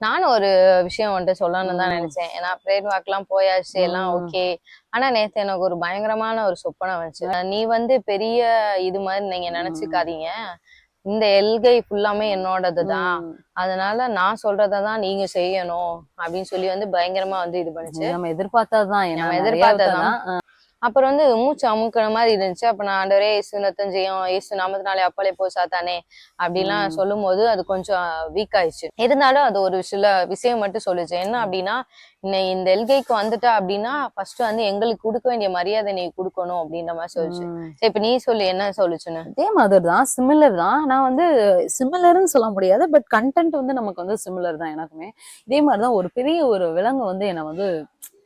நானும் ஒரு விஷயம் வந்துட்டு சொல்லணும்னு தான் நினைச்சேன். ஏன்னா பிரேயர் வாக்லாம் போயாச்சு, எல்லாம் ஓகே. ஆனா நேத்து எனக்கு ஒரு பயங்கரமான ஒரு சொப்பனம் வந்துச்சு. நீ வந்து பெரிய இது மாதிரி நீங்க நினைச்சுக்காதீங்க. இந்த எல்கை ஃபுல்லாமே என்னோடதுதான். அதனால நான் சொல்றதான் நீங்க செய்யணும் அப்படின்னு சொல்லி வந்து பயங்கரமா வந்து இது பண்ணுச்சு. நம்ம எதிர்பார்த்ததுதான், நம்ம எதிர்பார்த்ததுதான். அப்புறம் வந்து மூச்சு அமுக்கிற மாதிரி இருந்துச்சு. அப்ப நான் ஆண்டவரே இயேசு ரத்தம் செய்யும், இயேசு நாமத்தினாலே அப்பலே போ சாத்தானே அப்படிலாம் சொல்லும் போது அது கொஞ்சம் வீக் ஆயிடுச்சு. இருந்தாலும் அது ஒரு சில விஷயம் மட்டும் சொல்லுச்சு. என்ன அப்படின்னா, இந்த எல்கைக்கு வந்துட்டா அப்படின்னா ஃபர்ஸ்ட் வந்து எங்களுக்கு கொடுக்க வேண்டிய மரியாதை நீ கொடுக்கணும் அப்படின்ற மாதிரி சொல்லுச்சு. சரி, இப்ப நீ சொல்லு என்ன சொல்லுச்சுன்னு. அதே மாதிரி தான், சிமிலர் தான். நான் வந்து சிமிலர்னு சொல்ல முடியாது, பட் கண்டென்ட் வந்து நமக்கு வந்து சிமிலர் தான் எனக்குமே. இதே மாதிரிதான் ஒரு பெரிய ஒரு விலங்கு வந்து என்னை வந்து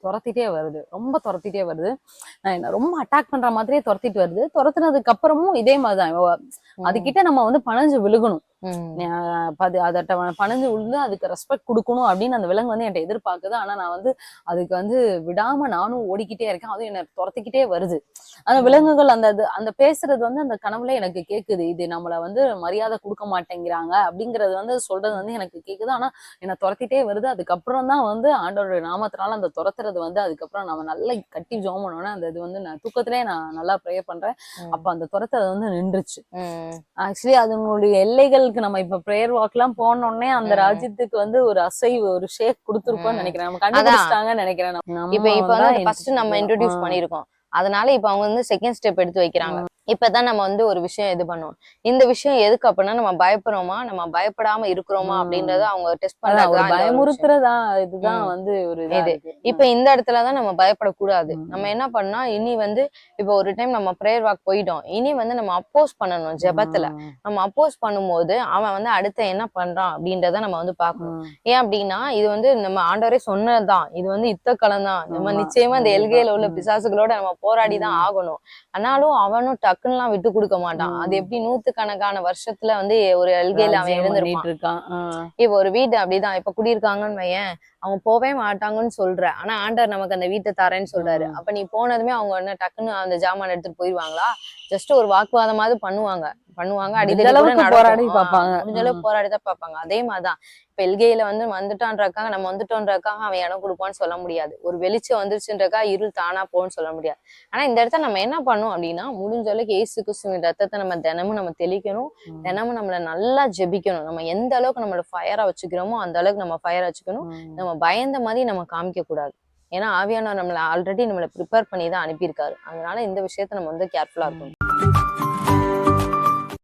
துரத்திட்டே வருது, ரொம்ப துரத்திட்டே வருது. என்ன ரொம்ப அட்டாக் பண்ற மாதிரியே துரத்திட்டு வருது. துரத்துனதுக்கு அப்புறமும் இதே மாதிரிதான், அதுகிட்ட நம்ம வந்து பணஞ்சு விழுகணும். அதட்ட பணஞ்சு விழுந்து அதுக்கு ரெஸ்பெக்ட் கொடுக்கணும் அப்படின்னு அந்த விலங்கு வந்து என்கிட்ட எதிர்பார்க்குது. ஆனா நான் வந்து அதுக்கு வந்து விடாம நானும் ஓடிக்கிட்டே இருக்கேன். அதுவும் என்ன துரத்திக்கிட்டே வருது. அந்த விலங்குகள் அந்த பேசுறது வந்து அந்த கனவுல எனக்கு கேக்குது. இது நம்மள வந்து மரியாதை கொடுக்க மாட்டேங்கிறாங்க அப்படிங்கறது வந்து சொல்றது வந்து எனக்கு கேக்குது. ஆனா என்ன துரத்திட்டே வருது. அதுக்கப்புறம் தான் வந்து ஆண்டவருடைய நாமத்தினால அந்த துரத்துறது வந்து அதுக்கப்புறம் நம்ம நல்லா கட்டி ஜெபம் பண்ணோன்னே அந்த இது வந்து நான் தூக்கத்திலே நான் நல்லா ப்ரே பண்றேன். அப்ப அந்த துரத்துறது வந்து நின்றுச்சு. ஆக்சுவலி அதனுடைய எல்லைகளுக்கு நம்ம இப்ப பிரேயர் வாக் எல்லாம் போனோடனே அந்த ராஜ்யத்துக்கு வந்து ஒரு அசைவு, ஒரு ஷேக் கொடுத்துருக்கோம்னு நினைக்கிறேன். நம்ம கண்டுபிடிச்சிட்டாங்கன்னு நினைக்கிறேன். இப்ப வந்து ஃபர்ஸ்ட் நம்ம இன்ட்ரோடியூஸ் பண்ணிருக்கோம். அதனால இப்ப அவங்க வந்து செகண்ட் ஸ்டெப் எடுத்து வைக்கிறாங்க. இப்பதான் நம்ம வந்து ஒரு விஷயம் இது பண்ணுவோம். இந்த விஷயம் எதுக்கு அப்படின்னா, நம்ம பயப்படுறோமா, நம்ம பயப்படாம இருக்கிறோமா அப்படின்றத அவங்க டெஸ்ட் பண்றாங்க. பயமுறுத்துறதா இதுதான் வந்து ஒரு இது. இப்ப இந்த இடத்துலதான் நம்ம பயப்படக்கூடாது. நம்ம என்ன பண்ணா, இனி வந்து இப்ப ஒரு டைம் நம்ம பிரேயர் வாக் போயிட்டோம். இனி வந்து நம்ம அப்போஸ் பண்ணணும் ஜெபத்துல. நம்ம அப்போஸ் பண்ணும்போது அவன் வந்து அடுத்த என்ன பண்றான் அப்படின்றத நம்ம வந்து பாக்கணும். ஏன் அப்படின்னா, இது வந்து நம்ம ஆண்டவரே சொன்னதுதான். இது வந்து யுத்த களம் தான். நம்ம நிச்சயமா இந்த எல்கையில உள்ள பிசாசுகளோட நம்ம போராடிதான் ஆகணும். ஆனாலும் அவனும் டக்குன்னுலாம் விட்டு கொடுக்க மாட்டான். அது எப்படி நூத்துக்கணக்கான வருஷத்துல வந்து ஒரு எல்கையில அவன் இருந்திருப்பான். இப்ப ஒரு வீடு அப்படிதான். இப்ப குடியிருக்காங்கன்னு வையேன், அவங்க போவே மாட்டாங்கன்னு சொல்ற. ஆனா ஆண்டவர் நமக்கு அந்த வீட்டை தரேன்னு சொல்றாரு. அப்ப நீ போனதுமே அவங்க என்ன டக்குன்னு அந்த ஜாமான் எடுத்துட்டு போயிருவாங்களா? ஜஸ்ட் ஒரு வாக்குவாதமாவது பண்ணுவாங்க. அடிக்கடி போராடி பார்ப்பாங்க. முடிஞ்ச அளவுக்கு போராடிதான் பார்ப்பாங்க. அதே மாதிரிதான் இப்ப எல்கையில வந்து வந்துட்டான்றக்காக நம்ம வந்துட்டோன்றக்காக அவன் இடம் கொடுப்பான்னு சொல்ல முடியாது. ஒரு வெளிச்சம் வந்துருச்சுன்றக்கா இருள் தானா போன்னு சொல்ல முடியாது. ஆனா இந்த இடத்துல நம்ம என்ன பண்ணும் அப்படின்னா, முடிஞ்ச அளவுக்கு இயேசு கிறிஸ்துவின் ரத்தத்தை நம்ம தினமும் நம்ம தெளிக்கணும். தினமும் நம்மள நல்லா ஜெபிக்கணும். நம்ம எந்த அளவுக்கு நம்மளோட ஃபயரா வச்சுக்கிறோமோ அந்த அளவுக்கு நம்ம ஃபயரா வச்சுக்கணும். நம்ம பயந்த மாதிரி நம்ம காமிக்க கூடாது. ஏன்னா ஆவியானவர் நம்மள ஆல்ரெடி நம்மளை ப்ரிப்பேர் பண்ணி தான் அனுப்பியிருக்காரு. அதனால இந்த விஷயத்த நம்ம வந்து கேர்ஃபுல்லா இருக்கணும்.